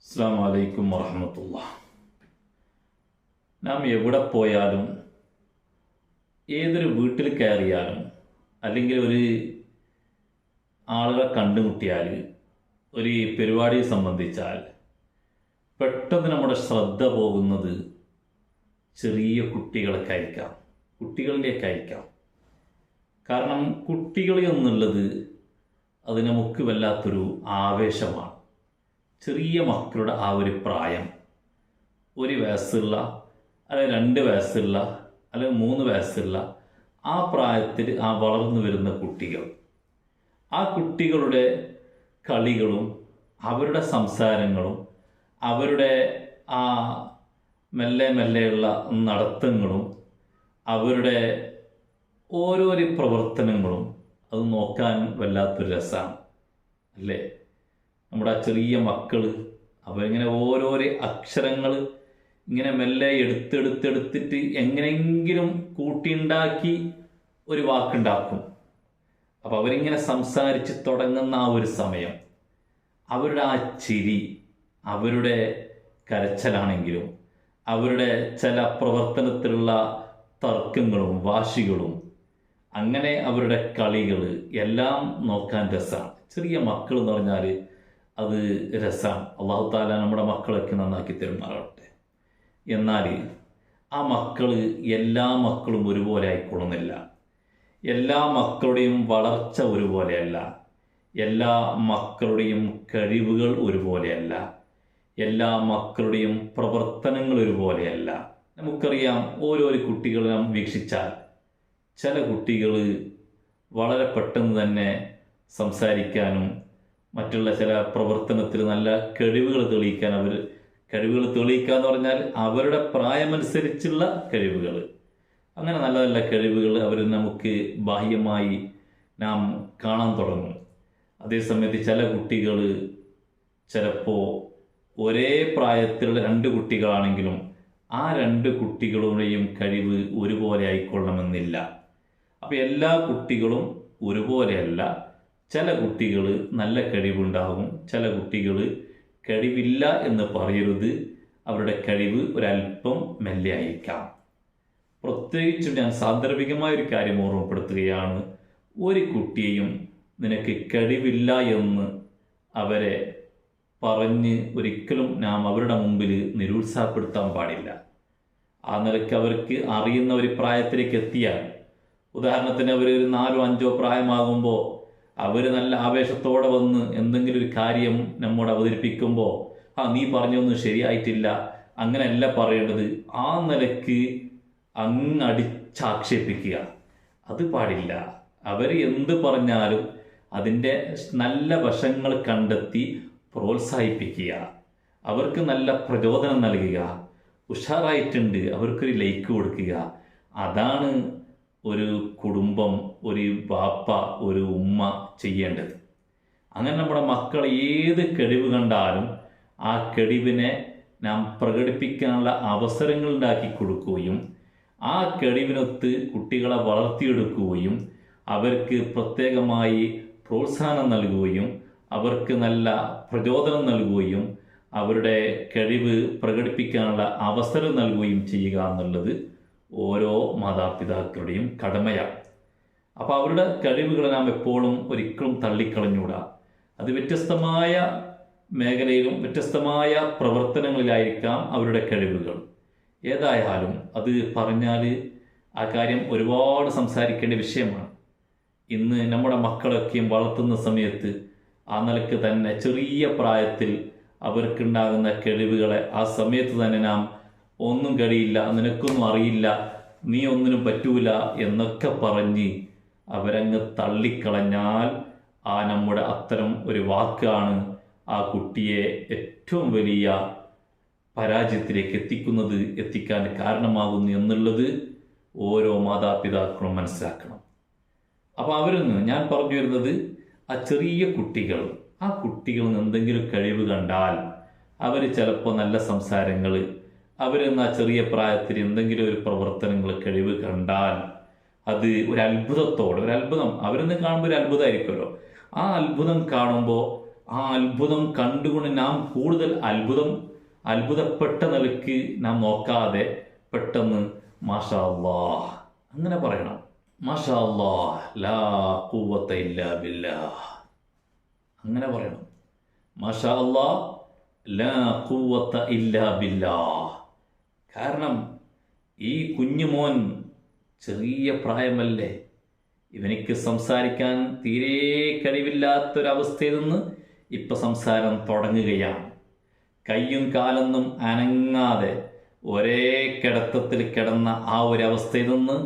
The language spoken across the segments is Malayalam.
അസ്സലാമു അലൈക്കും വറഹ്മത്തുള്ളാഹി. നാം എവിടെ പോയാലും ഏതൊരു വീട്ടിൽ കയറിയാലും അല്ലെങ്കിൽ ഒരു ആളുകളെ കണ്ടുമുട്ടിയാൽ ഒരു പരിപാടി സംബന്ധിച്ചാൽ പെട്ടെന്ന് നമ്മുടെ ശ്രദ്ധ പോകുന്നത് ചെറിയ കുട്ടികളിലേക്കായിരിക്കാം. കാരണം കുട്ടികൾ എന്നുള്ളത് അത് നമുക്ക് വല്ലാത്തൊരു ആവേശമാണ്. ചെറിയ മക്കളുടെ ആ ഒരു പ്രായം, 1 വയസ്സുള്ള അല്ലെങ്കിൽ 2 വയസ്സുള്ള അല്ലെങ്കിൽ 3 വയസ്സുള്ള ആ പ്രായത്തിൽ ആ വളർന്നു വരുന്ന കുട്ടികൾ, ആ കുട്ടികളുടെ കളികളും അവരുടെ സംസാരങ്ങളും അവരുടെ ആ മെല്ലെ മെല്ലെയുള്ള നടത്തങ്ങളും അവരുടെ ഓരോരോ പ്രവർത്തനങ്ങളും അത് നോക്കാൻ വല്ലാത്തൊരു രസമാണ് അല്ലേ. നമ്മുടെ ആ ചെറിയ മക്കൾ അവരിങ്ങനെ ഓരോരോ അക്ഷരങ്ങൾ ഇങ്ങനെ മെല്ലെ എടുത്തെടുത്തിട്ട് എങ്ങനെയെങ്കിലും കൂട്ടിയുണ്ടാക്കി ഒരു വാക്കുണ്ടാക്കും. അപ്പോൾ അവരിങ്ങനെ സംസാരിച്ച് തുടങ്ങുന്ന ആ ഒരു സമയം, അവരുടെ ആ ചിരി, അവരുടെ കരച്ചിലാണെങ്കിലും അവരുടെ ചില പ്രവർത്തനത്തിലുള്ള തർക്കങ്ങളും വാശികളും അങ്ങനെ അവരുടെ കളികൾ എല്ലാം നോക്കാൻ രസമാണ്. ചെറിയ മക്കൾ എന്ന് പറഞ്ഞാൽ അത് രസമാണ്. അല്ലാഹു തആല നമ്മുടെ മക്കളൊക്കെ നന്നാക്കി തരുമാറാവട്ടെ. എന്നാൽ ആ എല്ലാ മക്കളും ഒരുപോലെ ആയിക്കൊള്ളുന്നില്ല. എല്ലാ മക്കളുടെയും വളർച്ച ഒരുപോലെയല്ല. എല്ലാ മക്കളുടെയും കഴിവുകൾ ഒരുപോലെയല്ല. എല്ലാ മക്കളുടെയും പ്രവർത്തനങ്ങൾ ഒരുപോലെയല്ല. നമുക്കറിയാം, ഓരോരോ കുട്ടികളെ നാം വീക്ഷിച്ചാൽ ചില കുട്ടികൾ വളരെ പെട്ടെന്ന് തന്നെ സംസാരിക്കാനും മറ്റുള്ള ചില പ്രവർത്തനത്തിൽ നല്ല കഴിവുകൾ തെളിയിക്കാൻ കഴിവുകൾ തെളിയിക്കുക എന്ന് പറഞ്ഞാൽ അവരുടെ പ്രായമനുസരിച്ചുള്ള കഴിവുകൾ, അങ്ങനെ നല്ല നല്ല കഴിവുകൾ അവർ നമുക്ക് ബാഹ്യമായി നാം കാണാൻ തുടങ്ങും. അതേസമയത്ത് ചില കുട്ടികൾ ചിലപ്പോൾ ഒരേ പ്രായത്തിലുള്ള 2 കുട്ടികളാണെങ്കിലും ആ 2 കുട്ടികളുടെയും കഴിവ് ഒരുപോലെ ആയിക്കൊള്ളണമെന്നില്ല. അപ്പോൾ എല്ലാ കുട്ടികളും ഒരുപോലെയല്ല. ചില കുട്ടികൾ നല്ല കഴിവുണ്ടാകും, ചില കുട്ടികൾ കഴിവില്ല എന്ന് പറയരുത്. അവരുടെ കഴിവ് ഒരല്പം മെല്ലെ ആയിരിക്കാം. പ്രത്യേകിച്ചും ഞാൻ സാന്ദർഭികമായ ഒരു കാര്യം ഓർമ്മപ്പെടുത്തുകയാണ്. ഒരു കുട്ടിയെയും നിനക്ക് കഴിവില്ല എന്ന് അവരെ പറഞ്ഞ് ഒരിക്കലും നാം അവരുടെ മുമ്പിൽ നിരുത്സാഹപ്പെടുത്താൻ പാടില്ല. ആ നിലയ്ക്ക് അവർക്ക് അറിയുന്ന ഒരു പ്രായത്തിലേക്ക് എത്തിയാൽ, ഉദാഹരണത്തിന് അവർ ഒരു 4 or 5 പ്രായമാകുമ്പോൾ അവർ നല്ല ആവേശത്തോടെ വന്ന് എന്തെങ്കിലും ഒരു കാര്യം നമ്മോട് അവതരിപ്പിക്കുമ്പോൾ നീ പറഞ്ഞൊന്നും ശരിയായിട്ടില്ല, അങ്ങനെയല്ല പറയേണ്ടത്, ആ നിലയ്ക്ക് അടിച്ചാക്ഷേപിക്കുക അത് പാടില്ല. അവർ എന്ത് പറഞ്ഞാലും അതിൻ്റെ നല്ല വശങ്ങൾ കണ്ടെത്തി പ്രോത്സാഹിപ്പിക്കുക, അവർക്ക് നല്ല പ്രചോദനം നൽകുക, ഉഷാറായിട്ടുണ്ട് അവർക്കൊരു ലൈക്ക് കൊടുക്കുക. അതാണ് ഒരു കുടുംബം, ഒരു ബാപ്പ, ഒരു ഉമ്മ ചെയ്യേണ്ടത്. അങ്ങനെ നമ്മുടെ മക്കൾ ഏത് കഴിവ് കണ്ടാലും ആ കഴിവിനെ നാം പ്രകടിപ്പിക്കാനുള്ള അവസരങ്ങൾ ഉണ്ടാക്കി കൊടുക്കുകയും ആ കഴിവിനൊത്ത് കുട്ടികളെ വളർത്തിയെടുക്കുകയും അവർക്ക് പ്രത്യേകമായി പ്രോത്സാഹനം നൽകുകയും അവർക്ക് നല്ല പ്രചോദനം നൽകുകയും അവരുടെ കഴിവ് പ്രകടിപ്പിക്കാനുള്ള അവസരം നൽകുകയും ചെയ്യുക എന്നുള്ളത് ഓരോ മാതാപിതാക്കളുടെയും കടമയാണ്. അപ്പോൾ അവരുടെ കഴിവുകളെ നാം എപ്പോഴും ഒരിക്കലും തള്ളിക്കളഞ്ഞൂടാ. അത് വ്യത്യസ്തമായ മേഖലയിലും വ്യത്യസ്തമായ പ്രവർത്തനങ്ങളിലായിരിക്കാം അവരുടെ കഴിവുകൾ. ഏതായാലും അത് പറഞ്ഞാൽ ആ കാര്യം ഒരുപാട് സംസാരിക്കേണ്ട വിഷയമാണ്. ഇന്ന് നമ്മുടെ മക്കളൊക്കെയും വളർത്തുന്ന സമയത്ത് ആ നിലയ്ക്ക് തന്നെ ചെറിയ പ്രായത്തിൽ അവർക്കുണ്ടാകുന്ന കഴിവുകളെ ആ സമയത്ത് തന്നെ നാം ഒന്നും കഴിയില്ല, നിനക്കൊന്നും അറിയില്ല, നീ ഒന്നിനും പറ്റൂല എന്നൊക്കെ പറഞ്ഞ് അവരങ്ങ് തള്ളിക്കളഞ്ഞാൽ ആ നമ്മുടെ അത്തരം ഒരു വാക്കാണ് ആ കുട്ടിയെ ഏറ്റവും വലിയ പരാജയത്തിലേക്ക് എത്തിക്കാൻ കാരണമാകുന്നു എന്നുള്ളത് ഓരോ മാതാപിതാക്കളും മനസ്സിലാക്കണം. അപ്പോൾ ഞാൻ പറഞ്ഞു വരുന്നത്, ആ ചെറിയ കുട്ടികൾ, ആ കുട്ടികളിൽ നിന്ന് എന്തെങ്കിലും കഴിവ് കണ്ടാൽ അവർ ചിലപ്പോൾ നല്ല സംസാരങ്ങൾ, അവരെന്ന് ആ ചെറിയ പ്രായത്തിൽ എന്തെങ്കിലും ഒരു പ്രവർത്തനങ്ങൾ കഴിവ് കണ്ടാൽ അത് ഒരു അത്ഭുതം അവരെന്ന് കാണുമ്പോൾ ഒരു അത്ഭുതമായിരിക്കുമല്ലോ. ആ അത്ഭുതം കാണുമ്പോൾ ആ അത്ഭുതം കണ്ടുകൊണ്ട് നാം കൂടുതൽ അത്ഭുതപ്പെട്ട നിലയ്ക്ക് നാം നോക്കാതെ പെട്ടെന്ന് മാഷാ അല്ലാഹ് അങ്ങനെ പറയണം. മാഷാ അല്ലാഹ് ലാ ഖുവത ഇല്ലാ ബില്ലാഹ് അങ്ങനെ പറയണം. മാഷാ അല്ലാഹ് ലാ ഖുവത ഇല്ലാ ബില്ലാഹ്. കാരണം ഈ കുഞ്ഞുമോൻ ചെറിയ പ്രായമല്ലേ, ഇവനിക്ക് സംസാരിക്കാൻ തീരെ കഴിവില്ലാത്തൊരവസ്ഥയിൽ നിന്ന് ഇപ്പം സംസാരം തുടങ്ങുകയാണ്. കയ്യും കാലൊന്നും അനങ്ങാതെ ഒരേ കിടത്തത്തിൽ കിടന്ന ആ ഒരവസ്ഥയിൽ നിന്ന്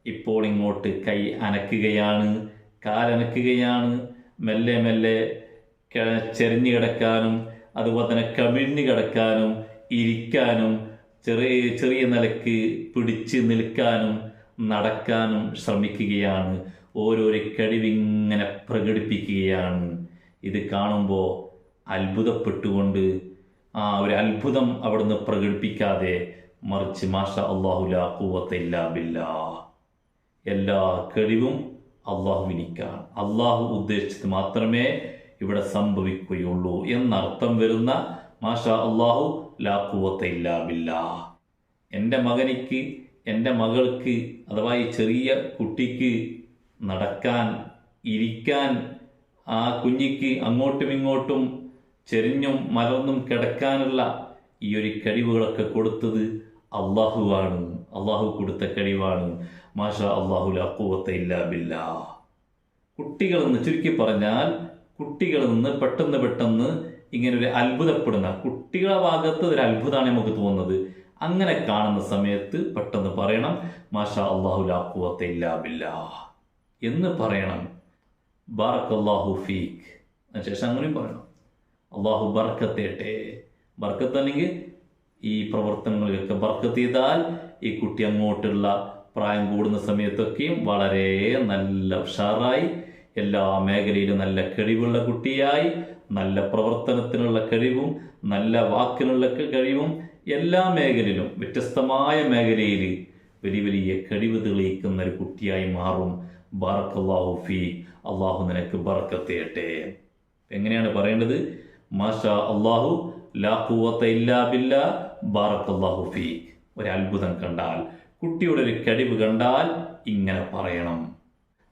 ഇപ്പോൾ ഇങ്ങോട്ട് കൈ അനക്കുകയാണ്, കാലനക്കുകയാണ്. മെല്ലെ മെല്ലെ ചെരിഞ്ഞു കിടക്കാനും അതുപോലെ തന്നെ കമിഴ്ന്നു കിടക്കാനും ഇരിക്കാനും ചെറിയ നിലക്ക് പിടിച്ച് നിൽക്കാനും നടക്കാനും ശ്രമിക്കുകയാണ്. ഓരോരോ കഴിവിങ്ങനെ പ്രകടിപ്പിക്കുകയാണ്. ഇത് കാണുമ്പോൾ അത്ഭുതപ്പെട്ടുകൊണ്ട് ഒരു അത്ഭുതം അവിടുന്ന് പ്രകടിപ്പിക്കാതെ മറിച്ച് മാഷാ അല്ലാഹു ലാ ഖുവത ഇല്ലാ ബില്ലാഹ്, എല്ലാ കഴിവും അള്ളാഹുവിനിക്കാണ്, അള്ളാഹു ഉദ്ദേശിച്ചത് മാത്രമേ ഇവിടെ സംഭവിക്കുകയുള്ളൂ എന്നർത്ഥം വരുന്ന മാഷാ അല്ലാഹു ലാ ഖുവത ഇല്ലാ ബില്ലാഹ്. എൻ്റെ മകനിക്ക്, എൻ്റെ മകൾക്ക് അഥവാ ഈ ചെറിയ കുട്ടിക്ക് നടക്കാൻ, ഇരിക്കാൻ, ആ കുഞ്ഞിക്ക് അങ്ങോട്ടും ഇങ്ങോട്ടും ചെരിഞ്ഞും മലർന്നും കിടക്കാനുള്ള ഈ ഒരു കഴിവുകളൊക്കെ കൊടുത്തത് അള്ളാഹുവാണ്, അള്ളാഹു കൊടുത്ത കഴിവാണ്. മാഷാ അല്ലാഹു ലാ ഖുവത ഇല്ലാ ബില്ലാഹ്. കുട്ടികളിൽ നിന്ന്, ചുരുക്കി പറഞ്ഞാൽ കുട്ടികളിൽ നിന്ന് പെട്ടെന്ന് ഇങ്ങനെ ഒരു അത്ഭുതപ്പെടുന്ന, കുട്ടികളുടെ ഭാഗത്ത് ഒരു അത്ഭുതമാണ് നമുക്ക് തോന്നുന്നത്. അങ്ങനെ കാണുന്ന സമയത്ത് പെട്ടെന്ന് പറയണം മാഷാ അല്ലാഹു ലാ ഖുവത ഇല്ലാ ബില്ലാഹ് എന്ന് പറയണം. ബാറക്കല്ലാഹു ഫീക്ക് അതിനുശേഷം അങ്ങനെയും പറയണം അള്ളാഹു ബർക്കത്തേട്ടെ. ബർക്കത്ത് അല്ലെങ്കിൽ ഈ പ്രവർത്തനങ്ങളിലൊക്കെ ബർക്കത്ത് ചെയ്താൽ ഈ കുട്ടി അങ്ങോട്ടുള്ള പ്രായം കൂടുന്ന സമയത്തൊക്കെയും വളരെ നല്ല ഉഷാറായി, എല്ലാ മേഖലയിലും നല്ല കഴിവുള്ള കുട്ടിയായി, നല്ല പ്രവർത്തനത്തിനുള്ള കഴിവും നല്ല വാക്കിനുള്ള കഴിവും എല്ലാ മേഖലയിലും വ്യത്യസ്തമായ മേഖലയിൽ വലിയ വലിയ കഴിവ് തെളിയിക്കുന്ന ഒരു കുട്ടിയായി മാറും. ബാറക്കല്ലാഹു ഫീ, അള്ളാഹു നിനക്ക് ബർക്കത്ത് ചെയ്യട്ടെ. എങ്ങനെയാണ് പറയേണ്ടത്? മാഷാ അല്ലാഹു ലാ ഖുവത ഇല്ലാ ബില്ലാഹ് ബാറക്കല്ലാഹു ഫീ. ഒരു അത്ഭുതം കണ്ടാൽ, കുട്ടിയുടെ ഒരു കഴിവ് കണ്ടാൽ ഇങ്ങനെ പറയണം.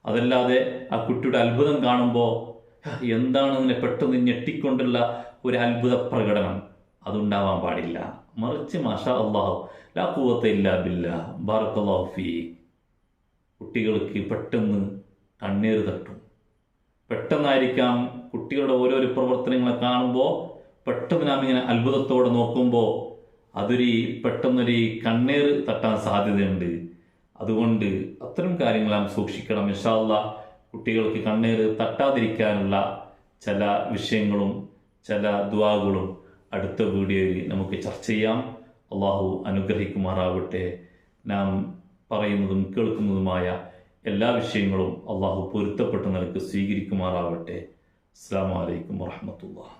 അതല്ലാതെ ആ കുട്ടിയുടെ അത്ഭുതം കാണുമ്പോൾ എന്താണ് ഇങ്ങനെ പെട്ടെന്ന് ഞെട്ടിക്കൊണ്ടുള്ള ഒരു അത്ഭുത പ്രകടനം അതുണ്ടാവാൻ പാടില്ല. മറിച്ച് മാഷാ അല്ലാഹു ലാ ഖുവത ഇല്ലാ ബില്ലാഹ് ബാറക്കല്ലാഹു ഫീ. കുട്ടികൾക്ക് പെട്ടെന്ന് കണ്ണീർ തട്ടും. പെട്ടെന്നായിരിക്കാം കുട്ടികളുടെ ഓരോരോ പ്രവർത്തനങ്ങളെ കാണുമ്പോൾ പെട്ടെന്ന് നാം ഇങ്ങനെ അത്ഭുതത്തോടെ നോക്കുമ്പോൾ പെട്ടെന്നൊരു കണ്ണീർ തട്ടാൻ സാധ്യതയുണ്ട്. അതുകൊണ്ട് അത്തരം കാര്യങ്ങൾ നാം സൂക്ഷിക്കണം. ഇൻഷാ അല്ലാഹ് കുട്ടികൾക്ക് കണ്ണീർ തട്ടാതിരിക്കാനുള്ള ചില വിഷയങ്ങളും ചില ദുആകളും അടുത്ത വീഡിയോയിൽ നമുക്ക് ചർച്ച ചെയ്യാം. അള്ളാഹു അനുഗ്രഹിക്കുമാറാവട്ടെ. നാം പറയുന്നതും കേൾക്കുന്നതുമായ എല്ലാ വിഷയങ്ങളും അള്ളാഹു പൊരുത്തപ്പെട്ട നിലക്ക് സ്വീകരിക്കുമാറാവട്ടെ. അസ്സലാമു അലൈക്കും വറഹ്മത്തുള്ളാഹി.